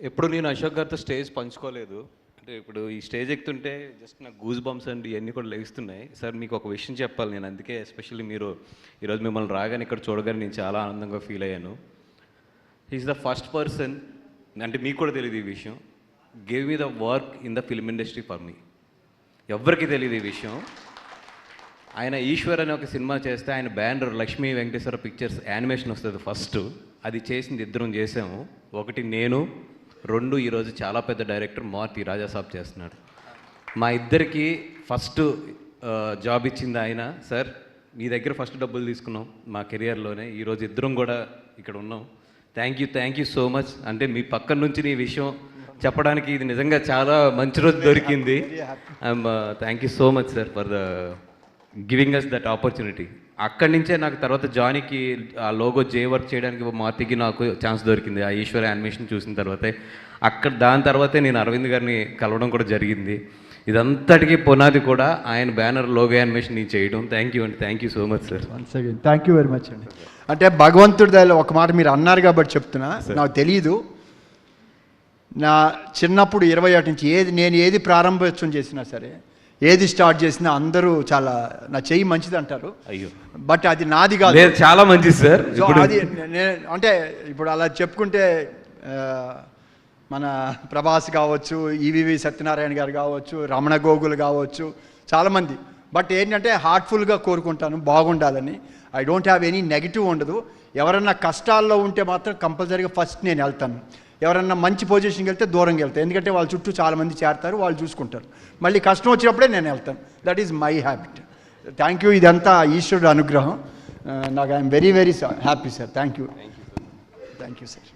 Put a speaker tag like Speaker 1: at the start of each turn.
Speaker 1: ఎప్పుడు నేను అశోక్ గారితో స్టేజ్ పంచుకోలేదు. అంటే ఇప్పుడు ఈ స్టేజ్ ఎక్కుతుంటే జస్ట్ నాకు గూస్ బంప్స్ అండ్ ఇవన్నీ కూడా లేస్తున్నాయి. సార్ మీకు ఒక విషయం చెప్పాలి, నేను అందుకే ఎస్పెషల్లీ మీరు ఈరోజు మిమ్మల్ని రాగానే ఇక్కడ చూడగానే నేను చాలా ఆనందంగా ఫీల్ అయ్యాను. ఈజ్ ద ఫస్ట్ పర్సన్, అంటే మీకు కూడా తెలియదు ఈ విషయం, gave me the work in the film industry for me. ఎవ్వరికీ తెలియదు ఈ విషయం. ఆయన ఈశ్వర్ అనే ఒక సినిమా చేస్తే ఆయన banner Lakshmi Venkateswara pictures animation వస్తుంది ఫస్ట్. అది చేసింది ఇద్దరం చేసాము. ఒకటి నేను, రెండు ఈరోజు చాలా పెద్ద డైరెక్టర్ మారుతి రాజాసాబ్ చేస్తున్నాడు. మా ఇద్దరికి ఫస్ట్ జాబ్ ఇచ్చింది ఆయన. సార్ మీ దగ్గర ఫస్ట్ డబ్బులు తీసుకున్నాం మా కెరియర్లోనే, ఈరోజు ఇద్దరం కూడా ఇక్కడ ఉన్నాం. Thank you so much. అంటే మీ పక్కన నుంచి నీ విషయం చెప్పడానికి ఇది నిజంగా చాలా మంచి రోజు దొరికింది. Thank you so much sir for the giving us that opportunity. అక్కడి నుంచే నాకు తర్వాత జానీకి ఆ లోగో జే వర్క్ చేయడానికి మారుతికి నాకు ఛాన్స్ దొరికింది ఆ ఈశ్వర్ యానిమేషన్ చూసిన తర్వాతే. దాని తర్వాతే నేను అరవింద్ గారిని కలవడం కూడా జరిగింది. ఇదంతటికీ పునాది కూడా ఆయన బ్యానర్ లోగో యానిమేషన్ నేను చేయడం. Thank you so much sir.
Speaker 2: Once again thank you very much అండి. అంటే భగవంతుడి దయలో ఒక మాట మీరు అన్నారు కాబట్టి చెప్తున్నా, నాకు తెలియదు. నా చిన్నప్పుడు 21 నుంచి నేను ఏది ప్రారంభోత్సవం చేసినా సరే, ఏది స్టార్ట్ చేసినా అందరూ చాలా నా చెయ్యి మంచిది అంటారు.
Speaker 1: అయ్యో
Speaker 2: బట్ అది నాది కాదు,
Speaker 1: చాలా మంచిది సార్.
Speaker 2: అది అంటే ఇప్పుడు అలా చెప్పుకుంటే మన ప్రభాస్ కావచ్చు, ఈవివి సత్యనారాయణ గారు కావచ్చు, రమణ గోగుల్ కావచ్చు, చాలామంది. బట్ ఏంటంటే హార్ట్ఫుల్గా కోరుకుంటాను బాగుండాలని. I don't have any negative ఉండదు. ఎవరన్నా కష్టాల్లో ఉంటే మాత్రం కంపల్సరీగా ఫస్ట్ నేను వెళ్తాను. ఎవరన్నా మంచి పొజిషన్కి వెళ్తే దూరంగా వెళ్తాను, ఎందుకంటే వాళ్ళ చుట్టూ చాలామంది చేరతారు, వాళ్ళు చూసుకుంటారు. మళ్ళీ కష్టం వచ్చినప్పుడే నేను వెళ్తాను. That is my habit. Thank you. ఇదంతా ఈశ్వరుడు అనుగ్రహం. నాకు I'm very happy sir. Thank you sir.